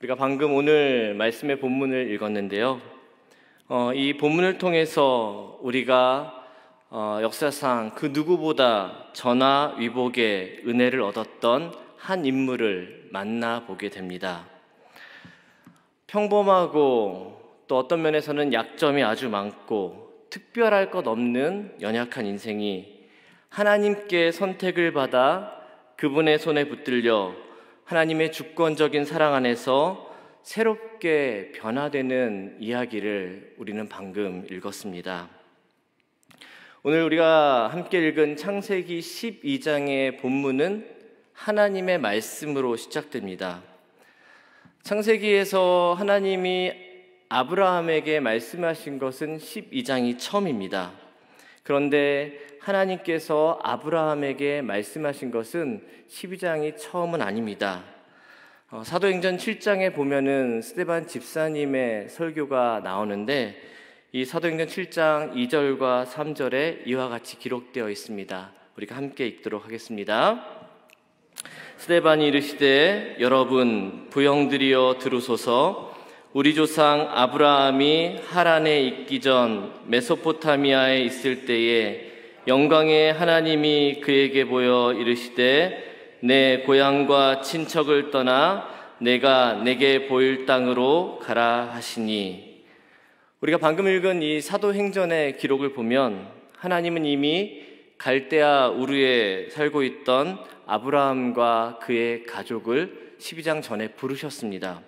우리가 방금 오늘 말씀의 본문을 읽었는데요. 이 본문을 통해서 우리가 역사상 그 누구보다 전화위복의 은혜를 얻었던 한 인물을 만나보게 됩니다. 평범하고 또 어떤 면에서는 약점이 아주 많고 특별할 것 없는 연약한 인생이 하나님께 선택을 받아 그분의 손에 붙들려 하나님의 주권적인 사랑 안에서 새롭게 변화되는 이야기를 우리는 방금 읽었습니다. 오늘 우리가 함께 읽은 창세기 12장의 본문은 하나님의 말씀으로 시작됩니다. 창세기에서 하나님이 아브라함에게 말씀하신 것은 12장이 처음입니다. 그런데 하나님께서 아브라함에게 말씀하신 것은 12장이 처음은 아닙니다. 사도행전 7장에 보면은 스데반 집사님의 설교가 나오는데 이 사도행전 7장 2절과 3절에 이와 같이 기록되어 있습니다. 우리가 함께 읽도록 하겠습니다. 스데반이 이르시되 여러분 부형들이여 들으소서. 우리 조상 아브라함이 하란에 있기 전 메소포타미아에 있을 때에 영광의 하나님이 그에게 보여 이르시되 내 고향과 친척을 떠나 내가 내게 보일 땅으로 가라 하시니. 우리가 방금 읽은 이 사도행전의 기록을 보면 하나님은 이미 갈대아 우르에 살고 있던 아브라함과 그의 가족을 12장 전에 부르셨습니다.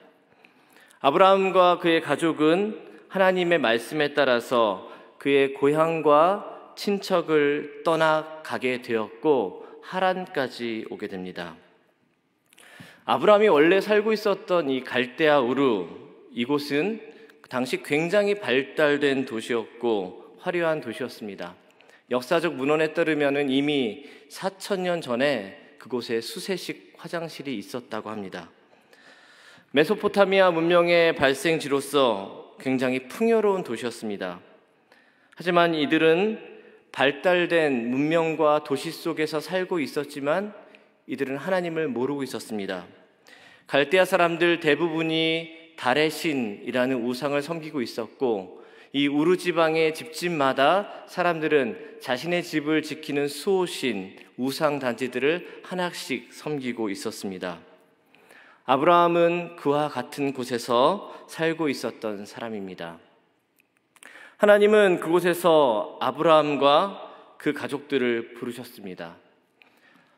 아브라함과 그의 가족은 하나님의 말씀에 따라서 그의 고향과 친척을 떠나가게 되었고 하란까지 오게 됩니다. 아브라함이 원래 살고 있었던 이 갈대아 우르, 이곳은 당시 굉장히 발달된 도시였고 화려한 도시였습니다. 역사적 문헌에 따르면 이미 4,000년 전에 그곳에 수세식 화장실이 있었다고 합니다. 메소포타미아 문명의 발생지로서 굉장히 풍요로운 도시였습니다. 하지만 이들은 발달된 문명과 도시 속에서 살고 있었지만 이들은 하나님을 모르고 있었습니다. 갈대아 사람들 대부분이 달의 신이라는 우상을 섬기고 있었고 이 우르 지방의 집집마다 사람들은 자신의 집을 지키는 수호신, 우상 단지들을 하나씩 섬기고 있었습니다. 아브라함은 그와 같은 곳에서 살고 있었던 사람입니다. 하나님은 그곳에서 아브라함과 그 가족들을 부르셨습니다.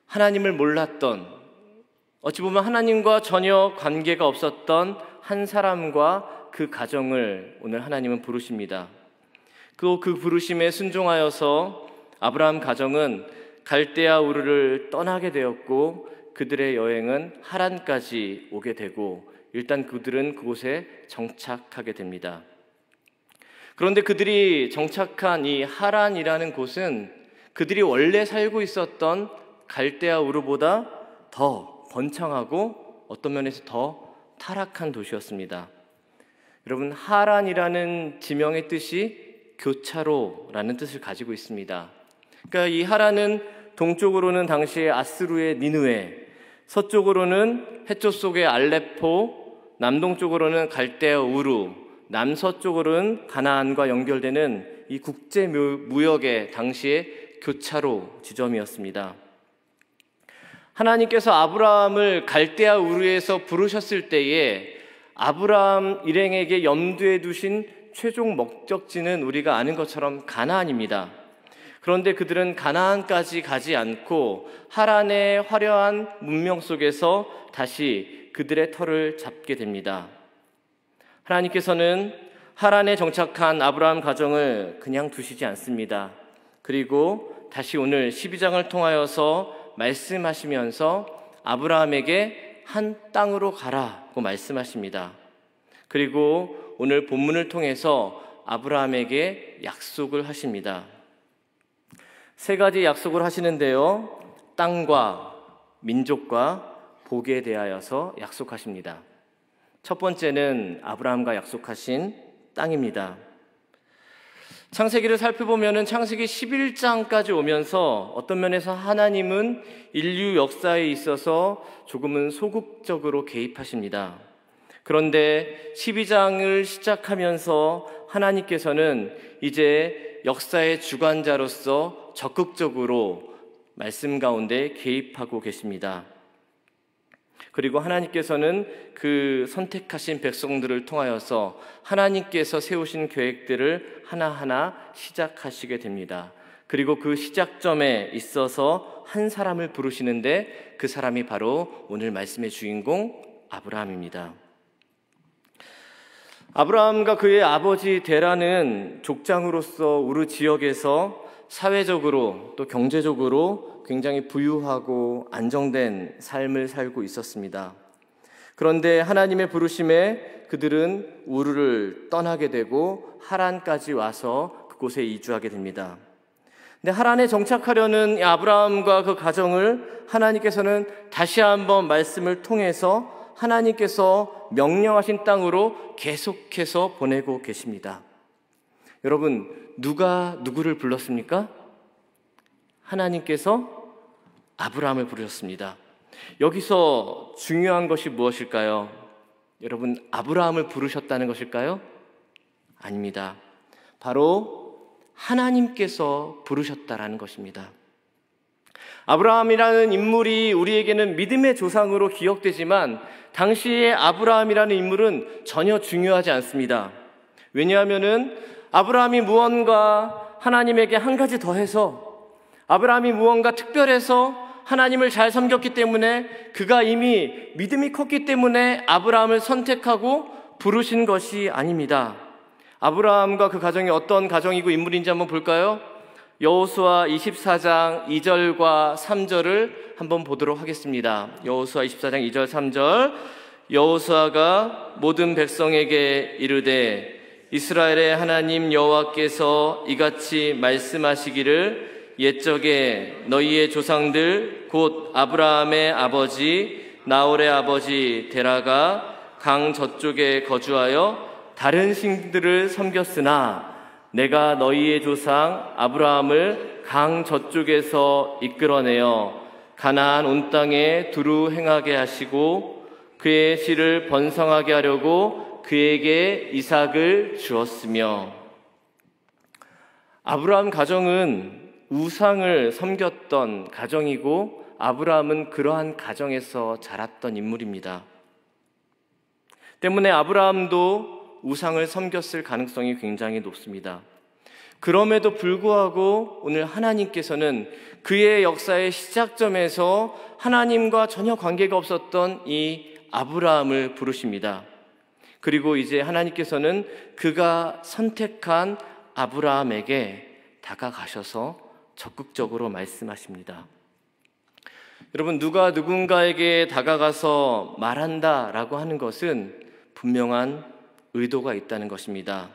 하나님을 몰랐던, 어찌 보면 하나님과 전혀 관계가 없었던 한 사람과 그 가정을 오늘 하나님은 부르십니다. 그 부르심에 순종하여서 아브라함 가정은 갈대아 우르를 떠나게 되었고 그들의 여행은 하란까지 오게 되고 일단 그들은 그곳에 정착하게 됩니다. 그런데 그들이 정착한 이 하란이라는 곳은 그들이 원래 살고 있었던 갈대아 우르보다 더 번창하고 어떤 면에서 더 타락한 도시였습니다. 여러분, 하란이라는 지명의 뜻이 교차로라는 뜻을 가지고 있습니다. 그러니까 이 하란은 동쪽으로는 당시의 아스루의 니느웨, 서쪽으로는 해초 속의 알레포, 남동쪽으로는 갈대아 우르, 남서쪽으로는 가나안과 연결되는 이 국제 무역의 당시의 교차로 지점이었습니다. 하나님께서 아브라함을 갈대아 우르에서 부르셨을 때에 아브라함 일행에게 염두에 두신 최종 목적지는 우리가 아는 것처럼 가나안입니다. 그런데 그들은 가나안까지 가지 않고 하란의 화려한 문명 속에서 다시 그들의 터를 잡게 됩니다. 하나님께서는 하란에 정착한 아브라함 가정을 그냥 두시지 않습니다. 그리고 다시 오늘 12장을 통하여서 말씀하시면서 아브라함에게 한 땅으로 가라고 말씀하십니다. 그리고 오늘 본문을 통해서 아브라함에게 약속을 하십니다. 세 가지 약속을 하시는데요. 땅과 민족과 복에 대하여서 약속하십니다. 첫 번째는 아브라함과 약속하신 땅입니다. 창세기를 살펴보면 창세기 11장까지 오면서 어떤 면에서 하나님은 인류 역사에 있어서 조금은 소극적으로 개입하십니다. 그런데 12장을 시작하면서 하나님께서는 이제 역사의 주관자로서 적극적으로 말씀 가운데 개입하고 계십니다. 그리고 하나님께서는 그 선택하신 백성들을 통하여서 하나님께서 세우신 계획들을 하나하나 시작하시게 됩니다. 그리고 그 시작점에 있어서 한 사람을 부르시는데 그 사람이 바로 오늘 말씀의 주인공 아브라함입니다. 아브라함과 그의 아버지 데라는 족장으로서 우르 지역에서 사회적으로 또 경제적으로 굉장히 부유하고 안정된 삶을 살고 있었습니다. 그런데 하나님의 부르심에 그들은 우르를 떠나게 되고 하란까지 와서 그곳에 이주하게 됩니다. 근데 하란에 정착하려는 아브라함과 그 가정을 하나님께서는 다시 한번 말씀을 통해서 하나님께서 명령하신 땅으로 계속해서 보내고 계십니다. 여러분, 누가 누구를 불렀습니까? 하나님께서 아브라함을 부르셨습니다. 여기서 중요한 것이 무엇일까요? 여러분, 아브라함을 부르셨다는 것일까요? 아닙니다. 바로 하나님께서 부르셨다라는 것입니다. 아브라함이라는 인물이 우리에게는 믿음의 조상으로 기억되지만 당시의 아브라함이라는 인물은 전혀 중요하지 않습니다. 왜냐하면은 아브라함이 무언가 하나님에게 한 가지 더해서 아브라함이 무언가 특별해서 하나님을 잘 섬겼기 때문에 그가 이미 믿음이 컸기 때문에 아브라함을 선택하고 부르신 것이 아닙니다. 아브라함과 그 가정이 어떤 가정이고 인물인지 한번 볼까요? 여호수아 24장 2절과 3절을 한번 보도록 하겠습니다. 여호수아 24장 2절 3절. 여호수아가 모든 백성에게 이르되 이스라엘의 하나님 여호와께서 이같이 말씀하시기를 옛적에 너희의 조상들 곧 아브라함의 아버지 나홀의 아버지 데라가 강 저쪽에 거주하여 다른 신들을 섬겼으나 내가 너희의 조상 아브라함을 강 저쪽에서 이끌어내어 가나안 온 땅에 두루 행하게 하시고 그의 씨를 번성하게 하려고 그에게 이삭을 주었으며. 아브라함 가정은 우상을 섬겼던 가정이고 아브라함은 그러한 가정에서 자랐던 인물입니다. 때문에 아브라함도 우상을 섬겼을 가능성이 굉장히 높습니다. 그럼에도 불구하고 오늘 하나님께서는 그의 역사의 시작점에서 하나님과 전혀 관계가 없었던 이 아브라함을 부르십니다. 그리고 이제 하나님께서는 그가 선택한 아브라함에게 다가가셔서 적극적으로 말씀하십니다. 여러분, 누가 누군가에게 다가가서 말한다라고 하는 것은 분명한 의도가 있다는 것입니다.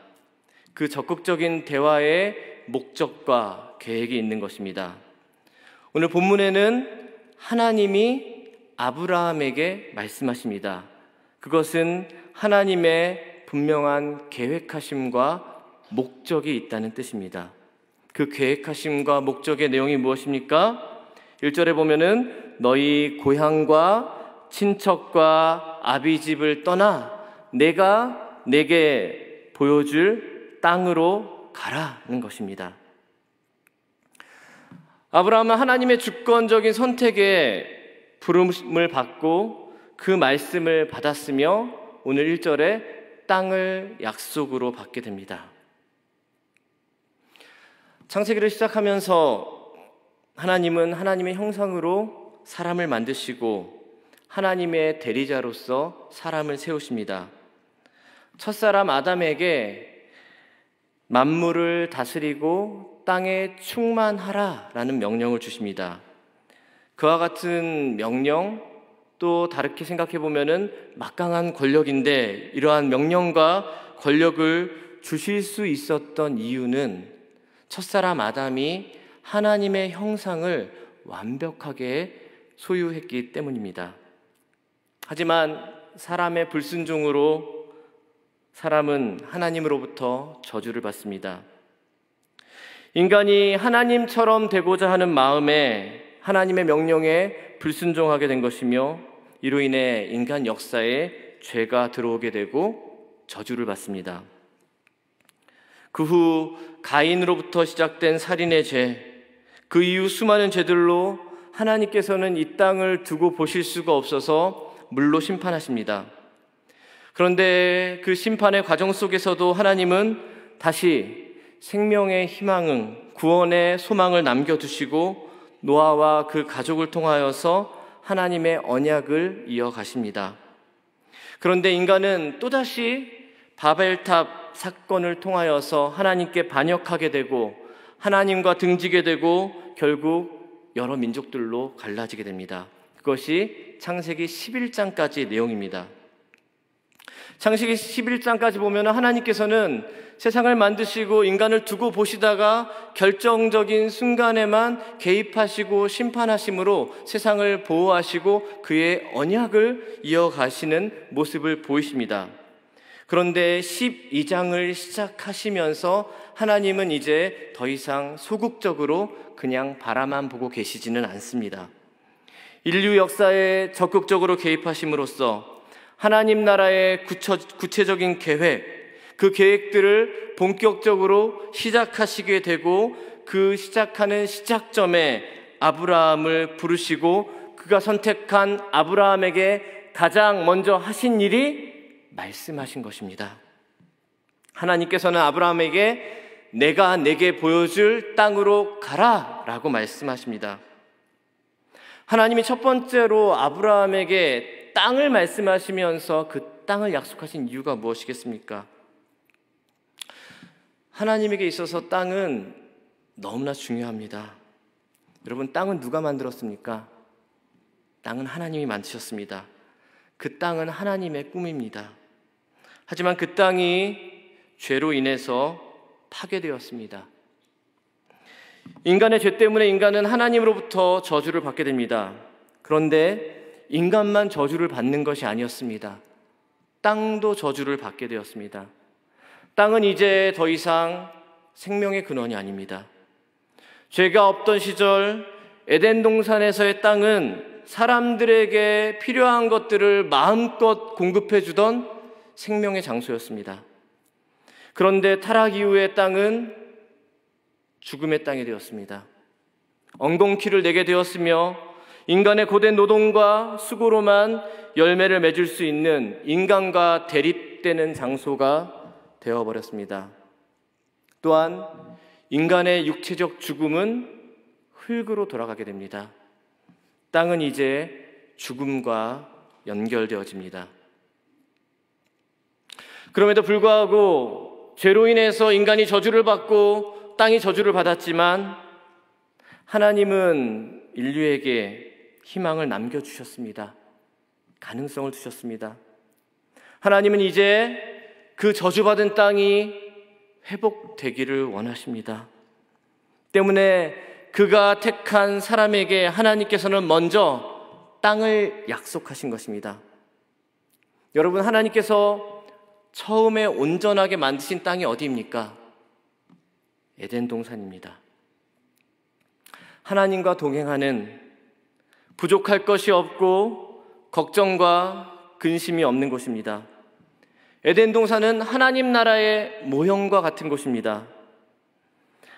그 적극적인 대화의 목적과 계획이 있는 것입니다. 오늘 본문에는 하나님이 아브라함에게 말씀하십니다. 그것은 하나님의 분명한 계획하심과 목적이 있다는 뜻입니다. 그 계획하심과 목적의 내용이 무엇입니까? 1절에 보면은 너희 고향과 친척과 아비집을 떠나 내가 내게 보여줄 땅으로 가라는 것입니다. 아브라함은 하나님의 주권적인 선택에 부름을 받고 그 말씀을 받았으며 오늘 1절에 땅을 약속으로 받게 됩니다. 창세기를 시작하면서 하나님은 하나님의 형상으로 사람을 만드시고 하나님의 대리자로서 사람을 세우십니다. 첫사람 아담에게 만물을 다스리고 땅에 충만하라라는 명령을 주십니다. 그와 같은 명령, 또 다르게 생각해 보면은 막강한 권력인데 이러한 명령과 권력을 주실 수 있었던 이유는 첫사람 아담이 하나님의 형상을 완벽하게 소유했기 때문입니다. 하지만 사람의 불순종으로 사람은 하나님으로부터 저주를 받습니다. 인간이 하나님처럼 되고자 하는 마음에 하나님의 명령에 불순종하게 된 것이며 이로 인해 인간 역사에 죄가 들어오게 되고 저주를 받습니다. 그 후 가인으로부터 시작된 살인의 죄, 그 이후 수많은 죄들로 하나님께서는 이 땅을 두고 보실 수가 없어서 물로 심판하십니다. 그런데 그 심판의 과정 속에서도 하나님은 다시 생명의 희망은 구원의 소망을 남겨두시고 노아와 그 가족을 통하여서 하나님의 언약을 이어가십니다. 그런데 인간은 또다시 바벨탑 사건을 통하여서 하나님께 반역하게 되고 하나님과 등지게 되고 결국 여러 민족들로 갈라지게 됩니다. 그것이 창세기 11장까지 내용입니다. 창세기 11장까지 보면 하나님께서는 세상을 만드시고 인간을 두고 보시다가 결정적인 순간에만 개입하시고 심판하심으로 세상을 보호하시고 그의 언약을 이어가시는 모습을 보이십니다. 그런데 12장을 시작하시면서 하나님은 이제 더 이상 소극적으로 그냥 바라만 보고 계시지는 않습니다. 인류 역사에 적극적으로 개입하심으로써 하나님 나라의 구체적인 계획, 그 계획들을 본격적으로 시작하시게 되고 그 시작하는 시작점에 아브라함을 부르시고 그가 선택한 아브라함에게 가장 먼저 하신 일이 말씀하신 것입니다. 하나님께서는 아브라함에게 내가 내게 보여줄 땅으로 가라 라고 말씀하십니다. 하나님이 첫 번째로 아브라함에게 땅을 말씀하시면서 그 땅을 약속하신 이유가 무엇이겠습니까? 하나님에게 있어서 땅은 너무나 중요합니다. 여러분, 땅은 누가 만들었습니까? 땅은 하나님이 만드셨습니다. 그 땅은 하나님의 꿈입니다. 하지만 그 땅이 죄로 인해서 파괴되었습니다. 인간의 죄 때문에 인간은 하나님으로부터 저주를 받게 됩니다. 그런데 인간만 저주를 받는 것이 아니었습니다. 땅도 저주를 받게 되었습니다. 땅은 이제 더 이상 생명의 근원이 아닙니다. 죄가 없던 시절 에덴 동산에서의 땅은 사람들에게 필요한 것들을 마음껏 공급해 주던 생명의 장소였습니다. 그런데 타락 이후의 땅은 죽음의 땅이 되었습니다. 엉겅퀴를 내게 되었으며 인간의 고된 노동과 수고로만 열매를 맺을 수 있는 인간과 대립되는 장소가 되어버렸습니다. 또한 인간의 육체적 죽음은 흙으로 돌아가게 됩니다. 땅은 이제 죽음과 연결되어집니다. 그럼에도 불구하고 죄로 인해서 인간이 저주를 받고 땅이 저주를 받았지만 하나님은 인류에게 희망을 남겨주셨습니다. 가능성을 주셨습니다. 하나님은 이제 그 저주받은 땅이 회복되기를 원하십니다. 때문에 그가 택한 사람에게 하나님께서는 먼저 땅을 약속하신 것입니다. 여러분, 하나님께서 처음에 온전하게 만드신 땅이 어디입니까? 에덴 동산입니다. 하나님과 동행하는, 부족할 것이 없고 걱정과 근심이 없는 곳입니다. 에덴 동산은 하나님 나라의 모형과 같은 곳입니다.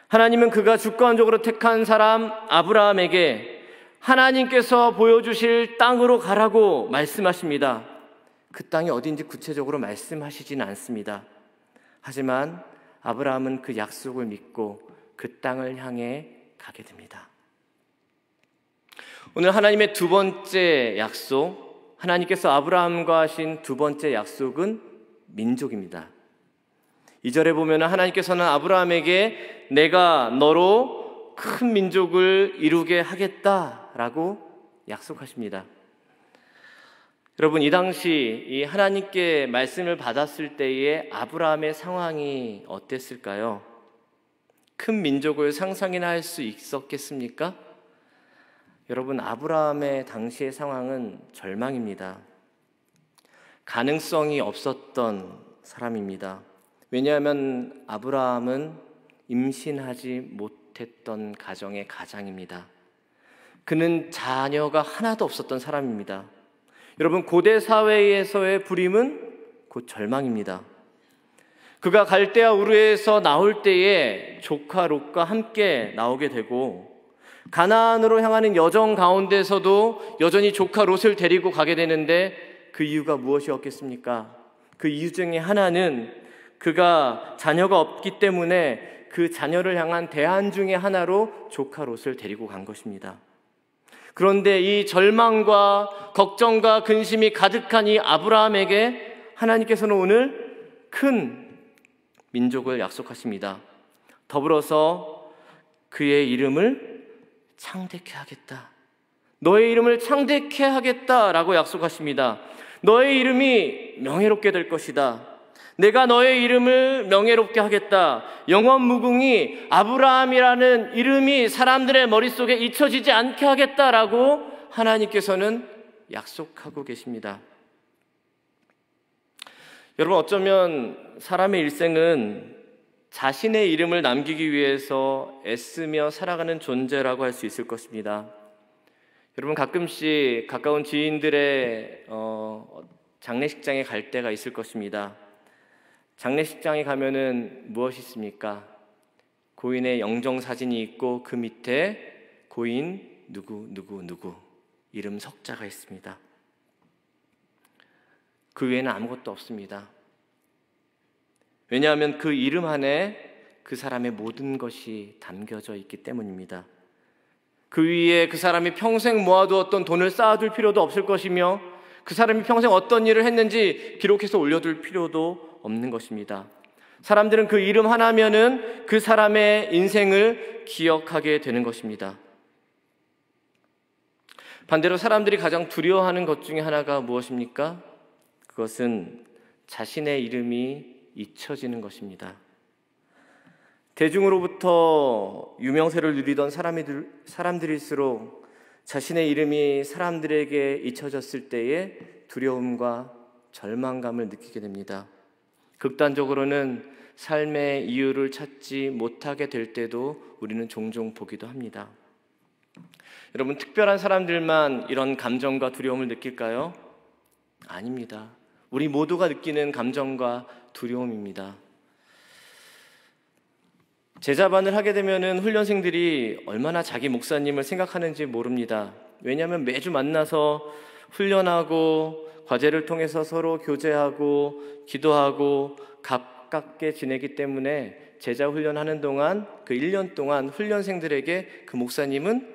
하나님은 그가 주권적으로 택한 사람 아브라함에게 하나님께서 보여주실 땅으로 가라고 말씀하십니다. 그 땅이 어딘지 구체적으로 말씀하시지는 않습니다. 하지만 아브라함은 그 약속을 믿고 그 땅을 향해 가게 됩니다. 오늘 하나님의 두 번째 약속, 하나님께서 아브라함과 하신 두 번째 약속은 민족입니다. 2절에 보면 하나님께서는 아브라함에게 내가 너로 큰 민족을 이루게 하겠다라고 약속하십니다. 여러분, 이 당시 이 하나님께 말씀을 받았을 때의 아브라함의 상황이 어땠을까요? 큰 민족을 상상이나 할 수 있었겠습니까? 여러분, 아브라함의 당시의 상황은 절망입니다. 가능성이 없었던 사람입니다. 왜냐하면 아브라함은 임신하지 못했던 가정의 가장입니다. 그는 자녀가 하나도 없었던 사람입니다. 여러분, 고대 사회에서의 불임은 곧 절망입니다. 그가 갈대아 우르에서 나올 때에 조카 롯과 함께 나오게 되고, 가나안으로 향하는 여정 가운데서도 여전히 조카 롯을 데리고 가게 되는데, 그 이유가 무엇이었겠습니까? 그 이유 중에 하나는 그가 자녀가 없기 때문에 그 자녀를 향한 대안 중에 하나로 조카 롯을 데리고 간 것입니다. 그런데 이 절망과 걱정과 근심이 가득한 이 아브라함에게 하나님께서는 오늘 큰 민족을 약속하십니다. 더불어서 그의 이름을 창대케 하겠다. 너의 이름을 창대케 하겠다라고 약속하십니다. 너의 이름이 명예롭게 될 것이다. 내가 너의 이름을 명예롭게 하겠다. 영원 무궁히 아브라함이라는 이름이 사람들의 머릿속에 잊혀지지 않게 하겠다라고 하나님께서는 약속하고 계십니다. 여러분, 어쩌면 사람의 일생은 자신의 이름을 남기기 위해서 애쓰며 살아가는 존재라고 할 수 있을 것입니다. 여러분, 가끔씩 가까운 지인들의 장례식장에 갈 때가 있을 것입니다. 장례식장에 가면은 무엇이 있습니까? 고인의 영정사진이 있고 그 밑에 고인 누구 이름 석자가 있습니다. 그 외에는 아무것도 없습니다. 왜냐하면 그 이름 안에 그 사람의 모든 것이 담겨져 있기 때문입니다. 그 위에 그 사람이 평생 모아두었던 돈을 쌓아둘 필요도 없을 것이며, 그 사람이 평생 어떤 일을 했는지 기록해서 올려둘 필요도 없는 것입니다. 사람들은 그 이름 하나면은 그 사람의 인생을 기억하게 되는 것입니다. 반대로 사람들이 가장 두려워하는 것 중에 하나가 무엇입니까? 그것은 자신의 이름이 잊혀지는 것입니다. 대중으로부터 유명세를 누리던 사람들일수록 자신의 이름이 사람들에게 잊혀졌을 때에 두려움과 절망감을 느끼게 됩니다. 극단적으로는 삶의 이유를 찾지 못하게 될 때도 우리는 종종 보기도 합니다. 여러분, 특별한 사람들만 이런 감정과 두려움을 느낄까요? 아닙니다. 우리 모두가 느끼는 감정과 두려움입니다. 제자반을 하게 되면은 훈련생들이 얼마나 자기 목사님을 생각하는지 모릅니다. 왜냐하면 매주 만나서 훈련하고 과제를 통해서 서로 교제하고 기도하고 가깝게 지내기 때문에 제자 훈련하는 동안, 그 1년 동안 훈련생들에게 그 목사님은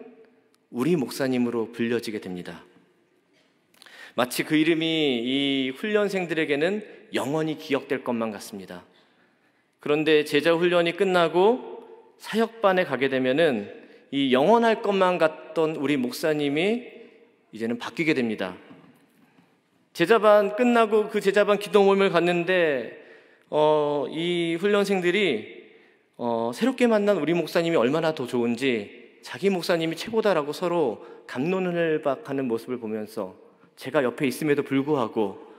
우리 목사님으로 불려지게 됩니다. 마치 그 이름이 이 훈련생들에게는 영원히 기억될 것만 같습니다. 그런데 제자 훈련이 끝나고 사역반에 가게 되면은 이 영원할 것만 같던 우리 목사님이 이제는 바뀌게 됩니다. 제자반 끝나고 그 제자반 기도 모임을 갔는데 이 훈련생들이 새롭게 만난 우리 목사님이 얼마나 더 좋은지, 자기 목사님이 최고다라고 서로 갑론을 박하는 모습을 보면서 제가 옆에 있음에도 불구하고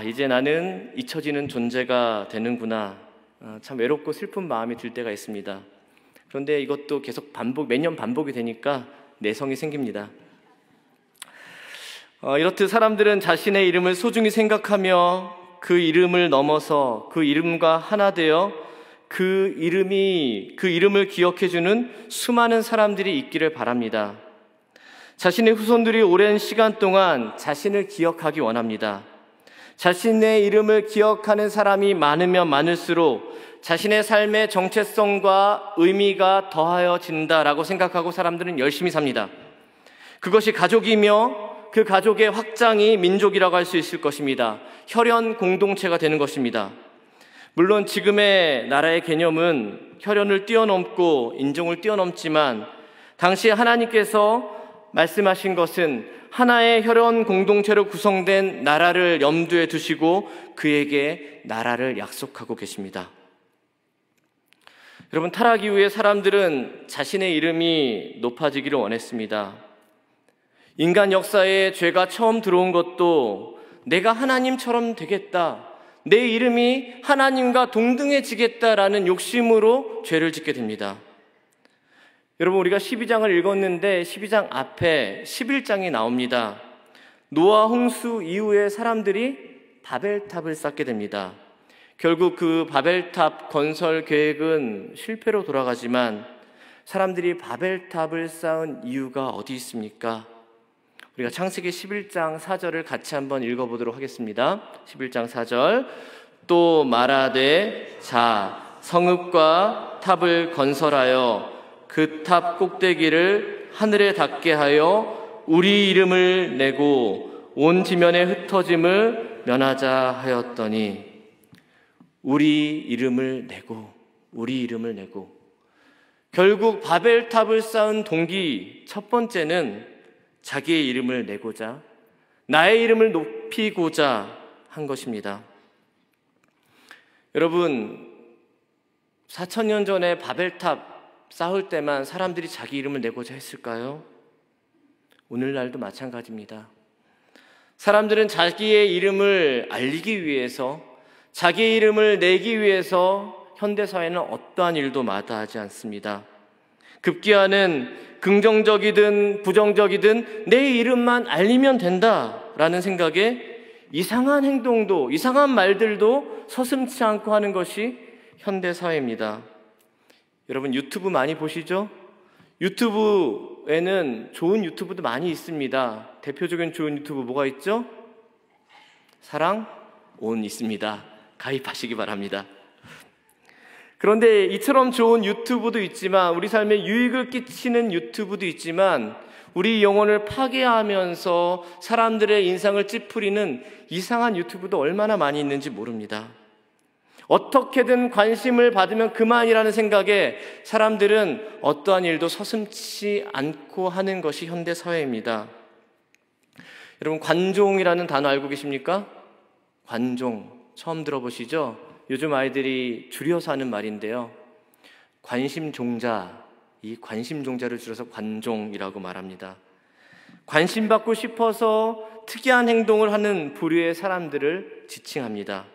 이제 나는 잊혀지는 존재가 되는구나, 참 외롭고 슬픈 마음이 들 때가 있습니다. 그런데 이것도 계속 매년 반복이 되니까 내성이 생깁니다. 이렇듯 사람들은 자신의 이름을 소중히 생각하며 그 이름을 넘어서 그 이름과 하나 되어 그 이름을 기억해주는 수많은 사람들이 있기를 바랍니다. 자신의 후손들이 오랜 시간 동안 자신을 기억하기 원합니다. 자신의 이름을 기억하는 사람이 많으면 많을수록 자신의 삶의 정체성과 의미가 더하여진다라고 생각하고 사람들은 열심히 삽니다. 그것이 가족이며 그 가족의 확장이 민족이라고 할 수 있을 것입니다. 혈연 공동체가 되는 것입니다. 물론 지금의 나라의 개념은 혈연을 뛰어넘고 인종을 뛰어넘지만, 당시 하나님께서 말씀하신 것은 하나의 혈연 공동체로 구성된 나라를 염두에 두시고 그에게 나라를 약속하고 계십니다. 여러분, 타락 이후에 사람들은 자신의 이름이 높아지기를 원했습니다. 인간 역사에 죄가 처음 들어온 것도 내가 하나님처럼 되겠다, 내 이름이 하나님과 동등해지겠다라는 욕심으로 죄를 짓게 됩니다. 여러분, 우리가 12장을 읽었는데 12장 앞에 11장이 나옵니다. 노아 홍수 이후에 사람들이 바벨탑을 쌓게 됩니다. 결국 그 바벨탑 건설 계획은 실패로 돌아가지만 사람들이 바벨탑을 쌓은 이유가 어디 있습니까? 우리가 창세기 11장 4절을 같이 한번 읽어보도록 하겠습니다. 11장 4절. 또 말하되 자 성읍과 탑을 건설하여 그 탑 꼭대기를 하늘에 닿게 하여 우리 이름을 내고 온 지면에 흩어짐을 면하자 하였더니, 우리 이름을 내고, 우리 이름을 내고. 결국 바벨탑을 쌓은 동기 첫 번째는 자기의 이름을 내고자, 나의 이름을 높이고자 한 것입니다. 여러분, 4,000년 전에 바벨탑 쌓을 때만 사람들이 자기 이름을 내고자 했을까요? 오늘날도 마찬가지입니다. 사람들은 자기의 이름을 알리기 위해서, 자기의 이름을 내기 위해서 현대사회는 어떠한 일도 마다하지 않습니다. 급기야는 긍정적이든 부정적이든 내 이름만 알리면 된다라는 생각에 이상한 행동도, 이상한 말들도 서슴지 않고 하는 것이 현대사회입니다. 여러분, 유튜브 많이 보시죠? 유튜브에는 좋은 유튜브도 많이 있습니다. 대표적인 좋은 유튜브 뭐가 있죠? 사랑 온 있습니다. 가입하시기 바랍니다. 그런데 이처럼 좋은 유튜브도 있지만, 우리 삶에 유익을 끼치는 유튜브도 있지만, 우리 영혼을 파괴하면서 사람들의 인상을 찌푸리는 이상한 유튜브도 얼마나 많이 있는지 모릅니다. 어떻게든 관심을 받으면 그만이라는 생각에 사람들은 어떠한 일도 서슴지 않고 하는 것이 현대사회입니다. 여러분, 관종이라는 단어 알고 계십니까? 관종, 처음 들어보시죠? 요즘 아이들이 줄여서 하는 말인데요. 관심종자, 이 관심종자를 줄여서 관종이라고 말합니다. 관심받고 싶어서 특이한 행동을 하는 부류의 사람들을 지칭합니다.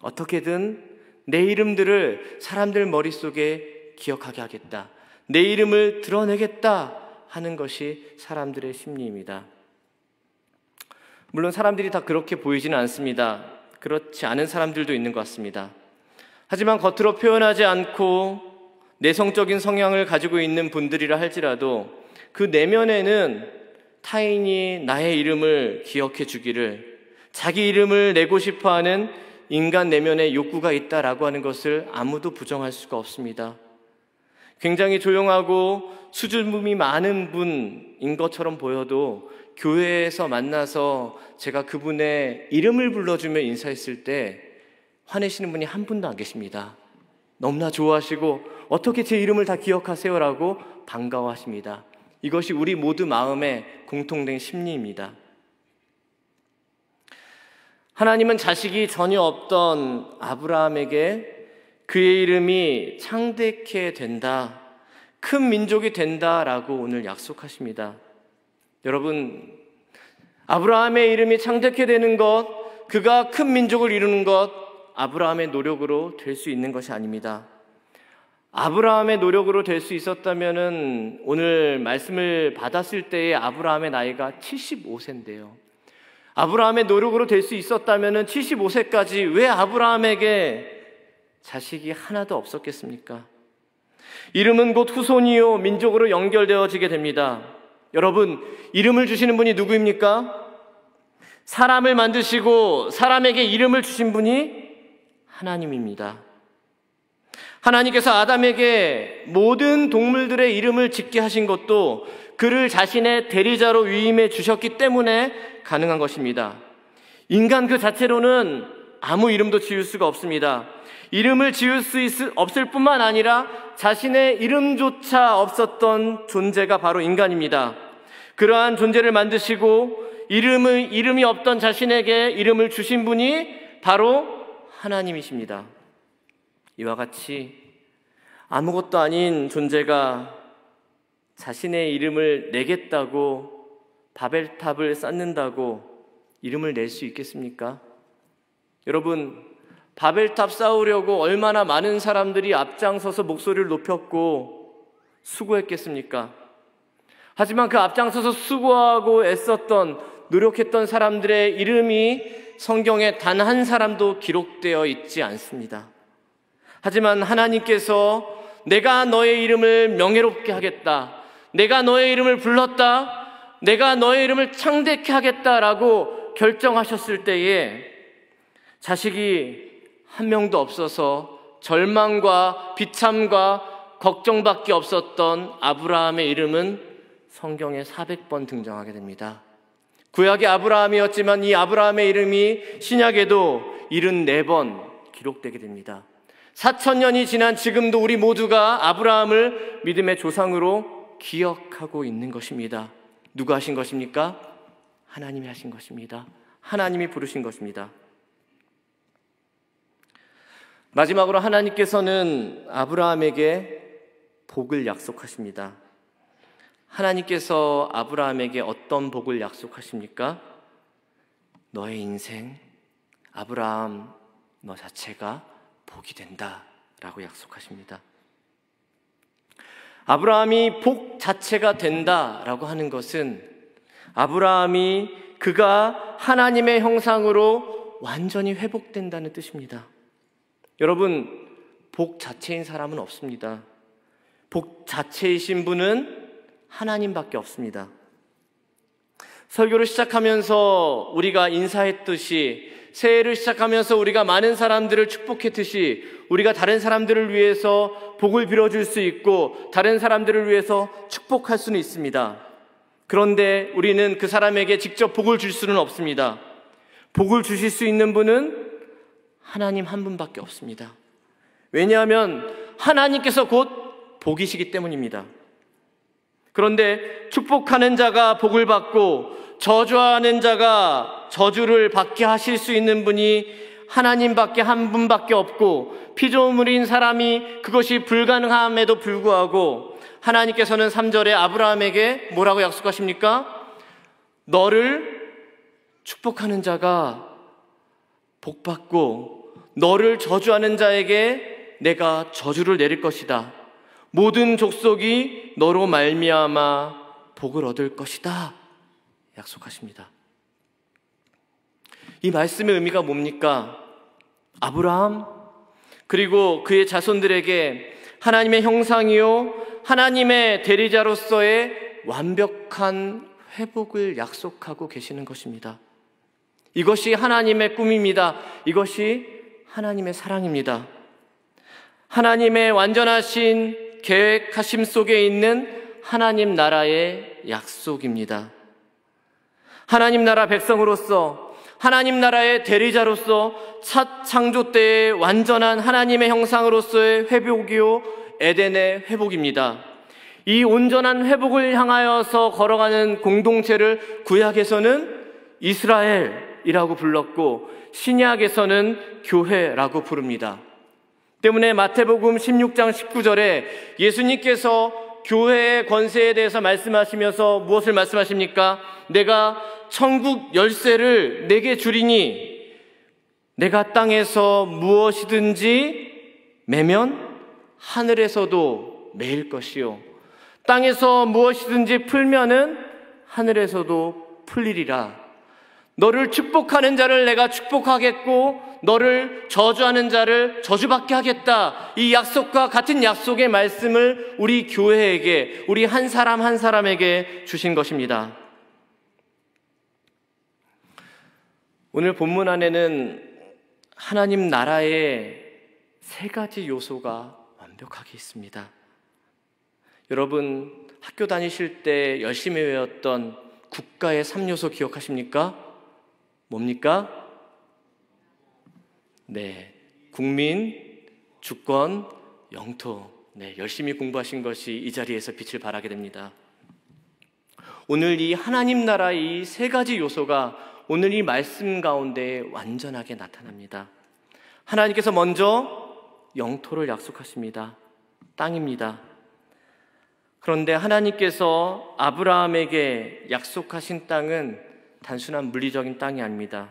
어떻게든 내 이름들을 사람들 머릿속에 기억하게 하겠다, 내 이름을 드러내겠다 하는 것이 사람들의 심리입니다. 물론 사람들이 다 그렇게 보이지는 않습니다. 그렇지 않은 사람들도 있는 것 같습니다. 하지만 겉으로 표현하지 않고 내성적인 성향을 가지고 있는 분들이라 할지라도 그 내면에는 타인이 나의 이름을 기억해 주기를, 자기 이름을 내고 싶어하는 인간 내면의 욕구가 있다라고 하는 것을 아무도 부정할 수가 없습니다. 굉장히 조용하고 수줍음이 많은 분인 것처럼 보여도 교회에서 만나서 제가 그분의 이름을 불러주며 인사했을 때 화내시는 분이 한 분도 안 계십니다. 너무나 좋아하시고 어떻게 제 이름을 다 기억하세요라고 반가워하십니다. 이것이 우리 모두 마음의 공통된 심리입니다. 하나님은 자식이 전혀 없던 아브라함에게 그의 이름이 창대케 된다, 큰 민족이 된다라고 오늘 약속하십니다. 여러분, 아브라함의 이름이 창대케 되는 것, 그가 큰 민족을 이루는 것, 아브라함의 노력으로 될 수 있는 것이 아닙니다. 아브라함의 노력으로 될 수 있었다면 오늘 말씀을 받았을 때의 아브라함의 나이가 75세인데요. 아브라함의 노력으로 될 수 있었다면 75세까지 왜 아브라함에게 자식이 하나도 없었겠습니까? 이름은 곧 후손이요 민족으로 연결되어지게 됩니다. 여러분, 이름을 주시는 분이 누구입니까? 사람을 만드시고 사람에게 이름을 주신 분이 하나님입니다. 하나님께서 아담에게 모든 동물들의 이름을 짓게 하신 것도 그를 자신의 대리자로 위임해 주셨기 때문에 가능한 것입니다. 인간 그 자체로는 아무 이름도 지을 수가 없습니다. 이름을 지을 수 없을 뿐만 아니라 자신의 이름조차 없었던 존재가 바로 인간입니다. 그러한 존재를 만드시고 이름이 없던 자신에게 이름을 주신 분이 바로 하나님이십니다. 이와 같이 아무것도 아닌 존재가 자신의 이름을 내겠다고 바벨탑을 쌓는다고 이름을 낼 수 있겠습니까? 여러분, 바벨탑 쌓으려고 얼마나 많은 사람들이 앞장서서 목소리를 높였고 수고했겠습니까? 하지만 그 앞장서서 수고하고 애썼던 노력했던 사람들의 이름이 성경에 단 한 사람도 기록되어 있지 않습니다. 하지만 하나님께서 내가 너의 이름을 명예롭게 하겠다, 내가 너의 이름을 불렀다, 내가 너의 이름을 창대케 하겠다라고 결정하셨을 때에 자식이 한 명도 없어서 절망과 비참과 걱정밖에 없었던 아브라함의 이름은 성경에 400번 등장하게 됩니다. 구약의 아브라함이었지만 이 아브라함의 이름이 신약에도 74번 기록되게 됩니다. 4000년이 지난 지금도 우리 모두가 아브라함을 믿음의 조상으로 기억하고 있는 것입니다. 누가 하신 것입니까? 하나님이 하신 것입니다. 하나님이 부르신 것입니다. 마지막으로 하나님께서는 아브라함에게 복을 약속하십니다. 하나님께서 아브라함에게 어떤 복을 약속하십니까? 너의 인생, 아브라함, 너 자체가 복이 된다 라고 약속하십니다. 아브라함이 복 자체가 된다 라고 하는 것은 아브라함이 그가 하나님의 형상으로 완전히 회복된다는 뜻입니다. 여러분, 복 자체인 사람은 없습니다. 복 자체이신 분은 하나님밖에 없습니다. 설교를 시작하면서 우리가 인사했듯이, 새해를 시작하면서 우리가 많은 사람들을 축복했듯이, 우리가 다른 사람들을 위해서 복을 빌어줄 수 있고 다른 사람들을 위해서 축복할 수는 있습니다. 그런데 우리는 그 사람에게 직접 복을 줄 수는 없습니다. 복을 주실 수 있는 분은 하나님 한 분밖에 없습니다. 왜냐하면 하나님께서 곧 복이시기 때문입니다. 그런데 축복하는 자가 복을 받고 저주하는 자가 저주를 받게 하실 수 있는 분이 하나님밖에 한 분밖에 없고, 피조물인 사람이 그것이 불가능함에도 불구하고 하나님께서는 3절에 아브라함에게 뭐라고 약속하십니까? 너를 축복하는 자가 복 받고 너를 저주하는 자에게 내가 저주를 내릴 것이다. 모든 족속이 너로 말미암아 복을 얻을 것이다 약속하십니다. 이 말씀의 의미가 뭡니까? 아브라함 그리고 그의 자손들에게 하나님의 형상이요 하나님의 대리자로서의 완벽한 회복을 약속하고 계시는 것입니다. 이것이 하나님의 꿈입니다. 이것이 하나님의 사랑입니다. 하나님의 완전하신 계획하심 속에 있는 하나님 나라의 약속입니다. 하나님 나라 백성으로서, 하나님 나라의 대리자로서 첫 창조 때의 완전한 하나님의 형상으로서의 회복이요 에덴의 회복입니다. 이 온전한 회복을 향하여서 걸어가는 공동체를 구약에서는 이스라엘이라고 불렀고 신약에서는 교회라고 부릅니다. 때문에 마태복음 16장 19절에 예수님께서 교회의 권세에 대해서 말씀하시면서 무엇을 말씀하십니까? 내가 천국 열쇠를 내게 주리니 내가 땅에서 무엇이든지 매면 하늘에서도 매일 것이요 땅에서 무엇이든지 풀면은 하늘에서도 풀리리라. 너를 축복하는 자를 내가 축복하겠고 너를 저주하는 자를 저주받게 하겠다. 이 약속과 같은 약속의 말씀을 우리 교회에게, 우리 한 사람 한 사람에게 주신 것입니다. 오늘 본문 안에는 하나님 나라의 세 가지 요소가 완벽하게 있습니다. 여러분, 학교 다니실 때 열심히 외웠던 국가의 3요소 기억하십니까? 뭡니까? 네, 국민, 주권, 영토. 네, 열심히 공부하신 것이 이 자리에서 빛을 발하게 됩니다. 오늘 이 하나님 나라 이 세 가지 요소가 오늘 이 말씀 가운데 완전하게 나타납니다. 하나님께서 먼저 영토를 약속하십니다. 땅입니다. 그런데 하나님께서 아브라함에게 약속하신 땅은 단순한 물리적인 땅이 아닙니다.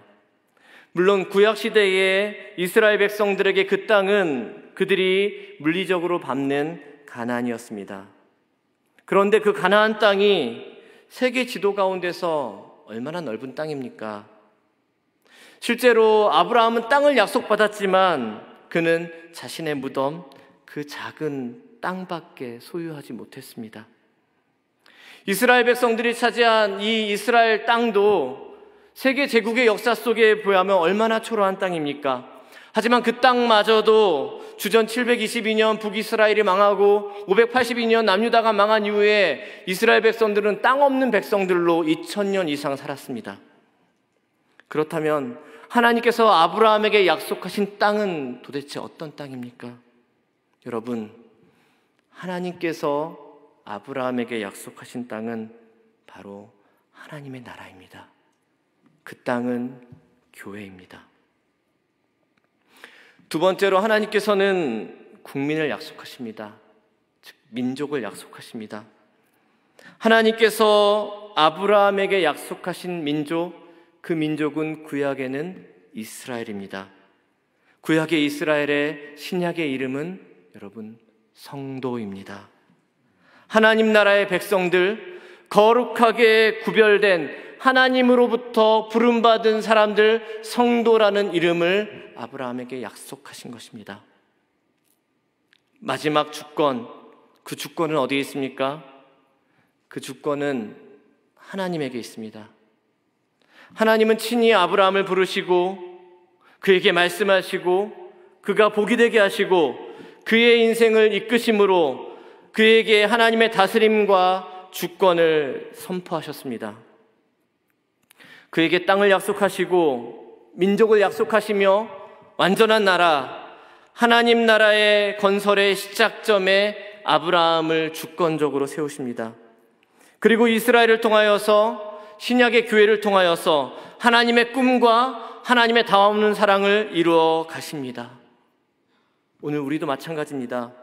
물론 구약시대의 이스라엘 백성들에게 그 땅은 그들이 물리적으로 밟는 가나안이었습니다. 그런데 그 가나안 땅이 세계 지도 가운데서 얼마나 넓은 땅입니까? 실제로 아브라함은 땅을 약속받았지만 그는 자신의 무덤, 그 작은 땅밖에 소유하지 못했습니다. 이스라엘 백성들이 차지한 이 이스라엘 땅도 세계 제국의 역사 속에 보면 얼마나 초라한 땅입니까? 하지만 그 땅마저도 주전 722년 북이스라엘이 망하고 582년 남유다가 망한 이후에 이스라엘 백성들은 땅 없는 백성들로 2000년 이상 살았습니다. 그렇다면 하나님께서 아브라함에게 약속하신 땅은 도대체 어떤 땅입니까? 여러분, 하나님께서 아브라함에게 약속하신 땅은 바로 하나님의 나라입니다. 그 땅은 교회입니다. 두 번째로 하나님께서는 국민을 약속하십니다. 즉 민족을 약속하십니다. 하나님께서 아브라함에게 약속하신 민족, 그 민족은 구약에는 이스라엘입니다. 구약의 이스라엘의 신약의 이름은 여러분 성도입니다. 하나님 나라의 백성들, 거룩하게 구별된 하나님으로부터 부름받은 사람들, 성도라는 이름을 아브라함에게 약속하신 것입니다. 마지막 주권, 그 주권은 어디에 있습니까? 그 주권은 하나님에게 있습니다. 하나님은 친히 아브라함을 부르시고 그에게 말씀하시고 그가 복이 되게 하시고 그의 인생을 이끄심으로 그에게 하나님의 다스림과 주권을 선포하셨습니다. 그에게 땅을 약속하시고 민족을 약속하시며 완전한 나라, 하나님 나라의 건설의 시작점에 아브라함을 주권적으로 세우십니다. 그리고 이스라엘을 통하여서 신약의 교회를 통하여서 하나님의 꿈과 하나님의 다없는 사랑을 이루어 가십니다. 오늘 우리도 마찬가지입니다.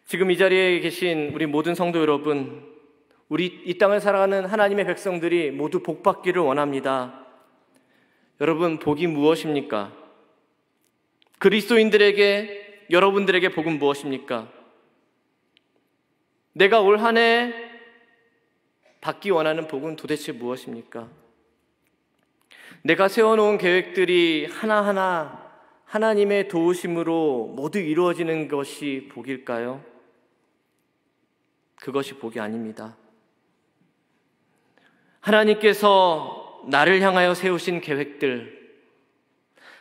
지금 이 자리에 계신 우리 모든 성도 여러분, 우리 이 땅을 살아가는 하나님의 백성들이 모두 복받기를 원합니다. 여러분, 복이 무엇입니까? 그리스도인들에게, 여러분들에게 복은 무엇입니까? 내가 올 한 해 받기 원하는 복은 도대체 무엇입니까? 내가 세워놓은 계획들이 하나하나 하나님의 도우심으로 모두 이루어지는 것이 복일까요? 그것이 복이 아닙니다. 하나님께서 나를 향하여 세우신 계획들,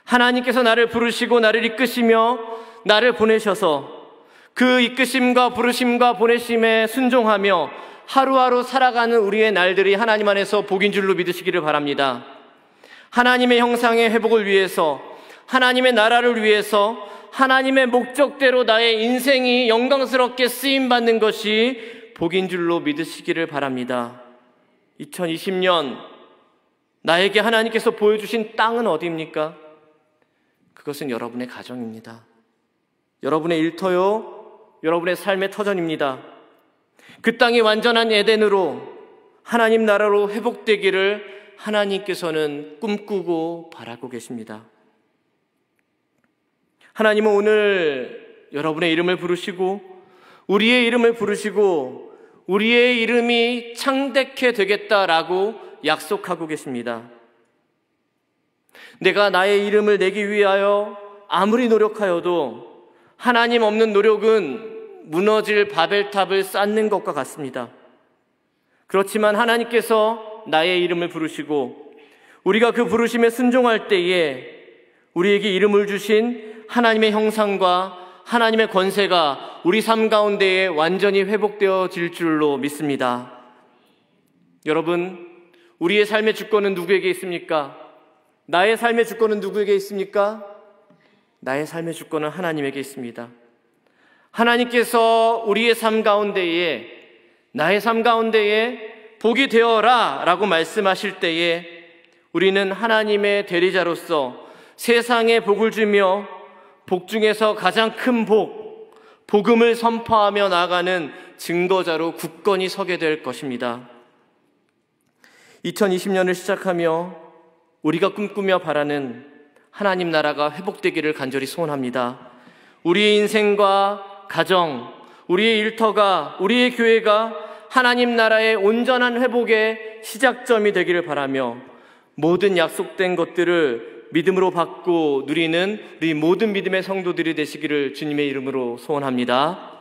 하나님께서 나를 부르시고 나를 이끄시며 나를 보내셔서 그 이끄심과 부르심과 보내심에 순종하며 하루하루 살아가는 우리의 날들이 하나님 안에서 복인 줄로 믿으시기를 바랍니다. 하나님의 형상의 회복을 위해서, 하나님의 나라를 위해서, 하나님의 목적대로 나의 인생이 영광스럽게 쓰임받는 것이 복인 줄로 믿으시기를 바랍니다. 2020년 나에게 하나님께서 보여주신 땅은 어디입니까? 그것은 여러분의 가정입니다. 여러분의 일터요, 여러분의 삶의 터전입니다. 그 땅이 완전한 에덴으로 하나님 나라로 회복되기를 하나님께서는 꿈꾸고 바라고 계십니다. 하나님은 오늘 여러분의 이름을 부르시고 우리의 이름을 부르시고 우리의 이름이 창대케 되겠다라고 약속하고 계십니다. 내가 나의 이름을 내기 위하여 아무리 노력하여도 하나님 없는 노력은 무너질 바벨탑을 쌓는 것과 같습니다. 그렇지만 하나님께서 나의 이름을 부르시고 우리가 그 부르심에 순종할 때에 우리에게 이름을 주신 하나님의 형상과 하나님의 권세가 우리 삶 가운데에 완전히 회복되어질 줄로 믿습니다. 여러분, 우리의 삶의 주권은 누구에게 있습니까? 나의 삶의 주권은 누구에게 있습니까? 나의 삶의 주권은 하나님에게 있습니다. 하나님께서 우리의 삶 가운데에, 나의 삶 가운데에 복이 되어라 라고 말씀하실 때에 우리는 하나님의 대리자로서 세상에 복을 주며 복 중에서 가장 큰 복음을 선포하며 나아가는 증거자로 굳건히 서게 될 것입니다. 2020년을 시작하며 우리가 꿈꾸며 바라는 하나님 나라가 회복되기를 간절히 소원합니다. 우리의 인생과 가정, 우리의 일터가, 우리의 교회가 하나님 나라의 온전한 회복의 시작점이 되기를 바라며 모든 약속된 것들을 믿음으로 받고 누리는 우리 모든 믿음의 성도들이 되시기를 주님의 이름으로 소원합니다.